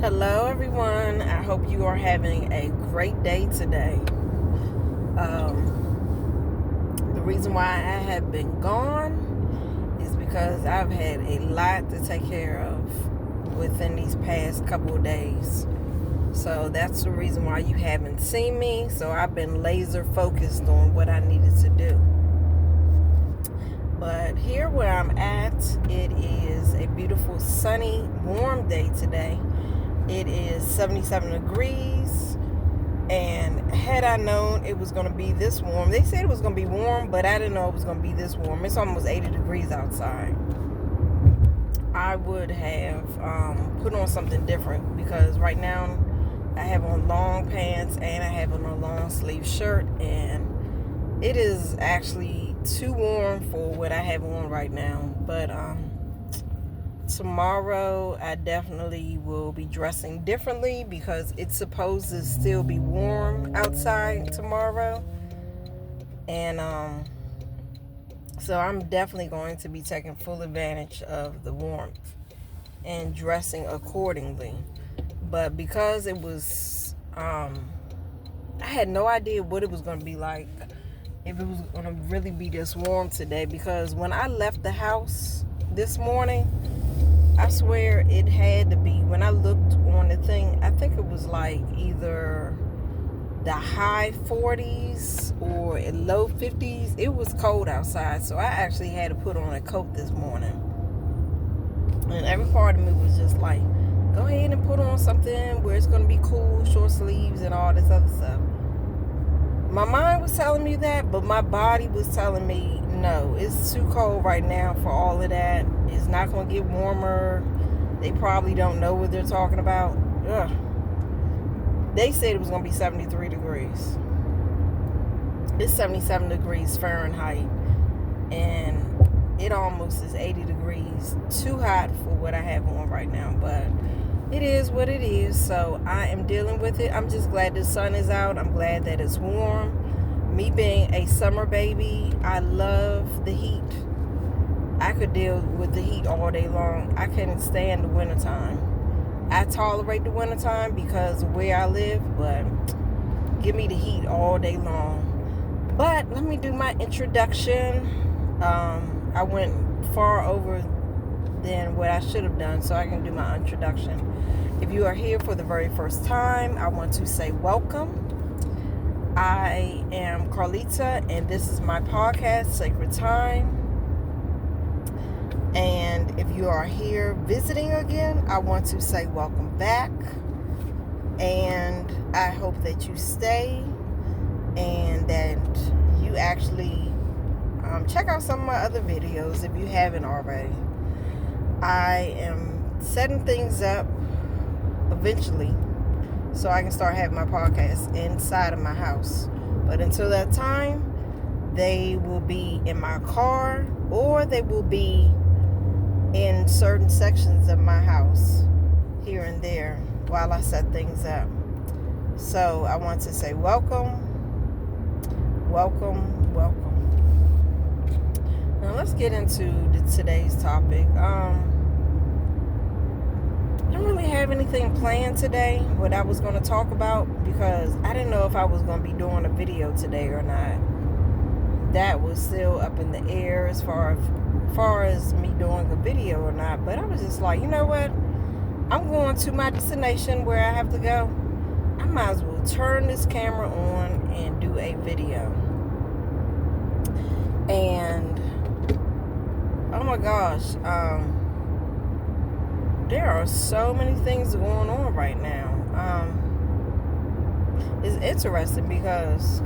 Hello, everyone. I hope you are having a great day today. The reason why I have been gone is because I've had a lot to take care of within these past couple of days. So that's the reason why you haven't seen me. So I've been laser focused on what I needed to do. But here where I'm at, it is a beautiful, sunny, warm day today. It is 77 degrees, and had I known it was going to be this warm, they said it was going to be warm, but I didn't know it was going to be this warm. It's almost 80 degrees outside. I would have put on something different because right now I have on long pants and I have on a long sleeve shirt, and it is actually too warm for what I have on right now. But tomorrow I definitely will be dressing differently because it's supposed to still be warm outside tomorrow, and so I'm definitely going to be taking full advantage of the warmth and dressing accordingly. But because it was I had no idea what it was going to be like, if it was going to really be this warm today, because when I left the house this morning, I swear it had to be, when I looked on the thing, I think it was like either the high 40s or low 50s. It was cold outside, so I actually had to put on a coat this morning. And every part of me was just like, go ahead and put on something where it's going to be cool, short sleeves and all this other stuff. My mind was telling me that, but my body was telling me, no, it's too cold right now for all of that. It's not going to get warmer. They probably don't know what they're talking about. Ugh. They said it was going to be 73 degrees. It's 77 degrees Fahrenheit, and it almost is 80 degrees. Too hot for what I have on right now, but it is what it is, so I am dealing with it. I'm just glad the sun is out. I'm glad that it's warm. Me being a summer baby, I love the heat. I could deal with the heat all day long. I couldn't stand the wintertime. I tolerate the wintertime because of where I live, but give me the heat all day long. But let me do my introduction. I went far over than what I should have done, so I can do my introduction. If you are here for the very first time, I want to say welcome. I am Carlita, and this is my podcast, Sacred Time. And if you are here visiting again, I want to say welcome back. And I hope that you stay and that you actually check out some of my other videos if you haven't already. I am setting things up eventually so I can start having my podcast inside of my house. But until that time, they will be in my car or they will be in certain sections of my house here and there while I set things up. So I want to say welcome. Now let's get into today's topic. I don't really have anything planned today, what I was going to talk about, because I didn't know if I was going to be doing a video today or not. That was still up in the air as far as me doing a video or not. But I was just like, you know what? I'm going to my destination where I have to go. I might as well turn this camera on and do a video. And oh my gosh, there are so many things going on right now. It's interesting because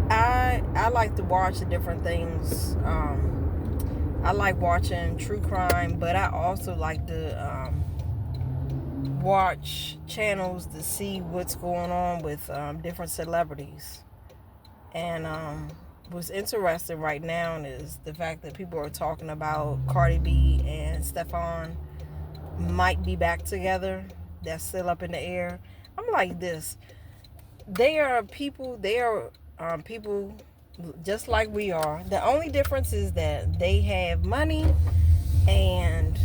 I like to watch the different things. I like watching true crime, but I also like to watch channels to see what's going on with different celebrities. And what's interesting right now is the fact that people are talking about Cardi B and Stefan might be back together. That's still up in the air. I'm like this. They are people just like we are. The only difference is that they have money and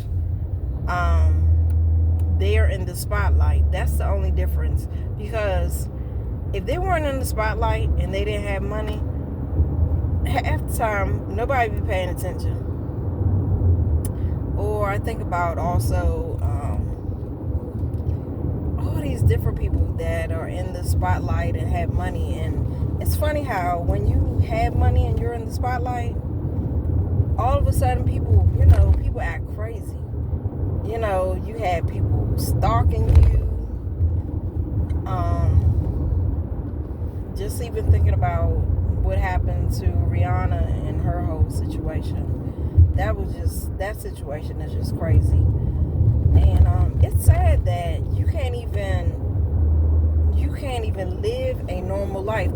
they're in the spotlight. That's the only difference. Because if they weren't in the spotlight and they didn't have money, half the time nobody be paying attention. Or I think about also all these different people that are in the spotlight and have money. And it's funny how when you have money and you're in the spotlight, all of a sudden people act crazy. You have people stalking you. Just even thinking about what happened to Rihanna and her whole situation. That situation is just crazy. And it's sad that you can't even live a normal life.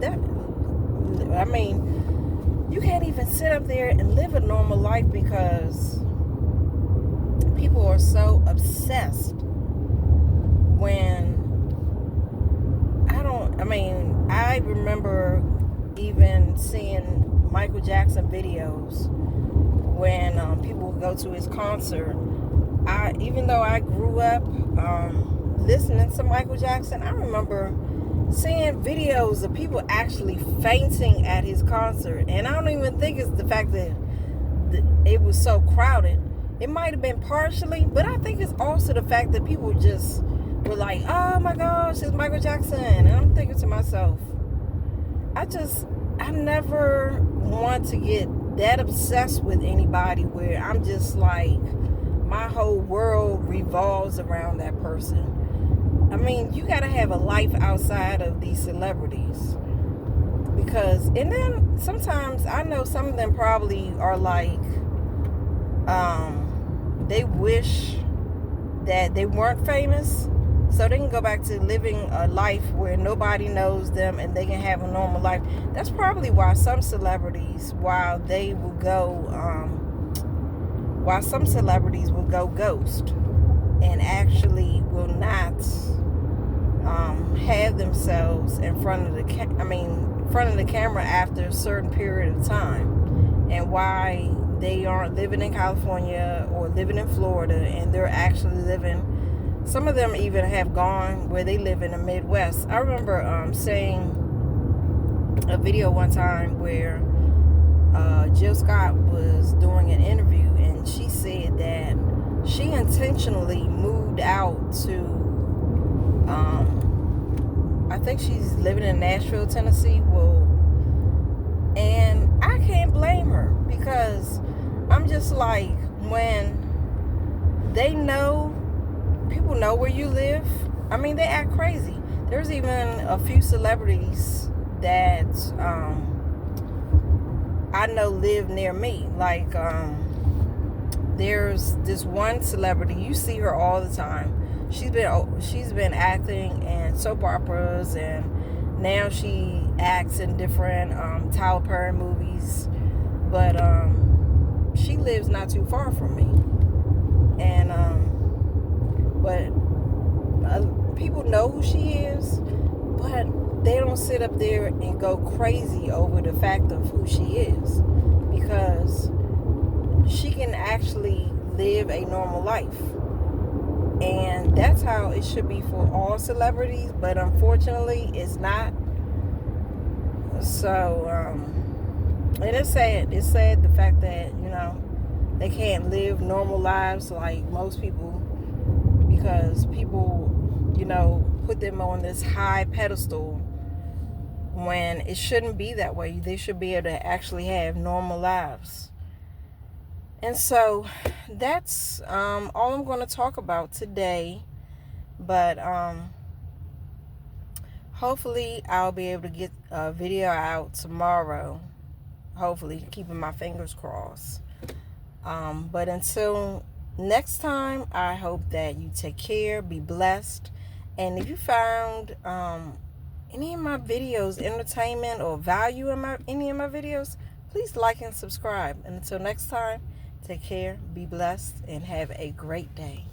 You can't even sit up there and live a normal life because people are so obsessed. I remember even seeing Michael Jackson videos when people would go to his concert. Even though I grew up listening to Michael Jackson, I remember seeing videos of people actually fainting at his concert. And I don't even think it's the fact that it was so crowded. It might have been partially, but I think it's also the fact that people just were like, oh my gosh, it's Michael Jackson. And I'm thinking to myself, I never want to get that obsessed with anybody where I'm just like, my whole world revolves around that person. You gotta have a life outside of these celebrities. And then sometimes I know some of them probably are like, they wish that they weren't famous so they can go back to living a life where nobody knows them and they can have a normal life. That's probably why some celebrities, while some celebrities will go ghost and actually will not have themselves in front of the camera after a certain period of time, and why they aren't living in California or living in Florida and they're actually living. Some of them even have gone where they live in the Midwest. I remember seeing a video one time where Jill Scott was doing an interview, and she said that she intentionally moved out to, I think she's living in Nashville, Tennessee. And I can't blame her, because I'm just like, when people know where you live, they act crazy. There's even a few celebrities that I know live near me. Like, there's this one celebrity, you see her all the time. She's been acting in soap operas, and now she acts in different Tyler Perry movies. But she lives not too far from me. And but people know who she is, but they don't sit up there and go crazy over the fact of who she is, because she can actually live a normal life. And that's how it should be for all celebrities, but unfortunately it's not. So and it's sad the fact that they can't live normal lives like most people, because people put them on this high pedestal when it shouldn't be that way. They should be able to actually have normal lives. And so that's all I'm going to talk about today. But hopefully I'll be able to get a video out tomorrow. Hopefully, keeping my fingers crossed. But until next time, I hope that you take care, be blessed. And if you found any of my videos entertainment or value in any of my videos, please like and subscribe. And until next time, take care, be blessed, and have a great day.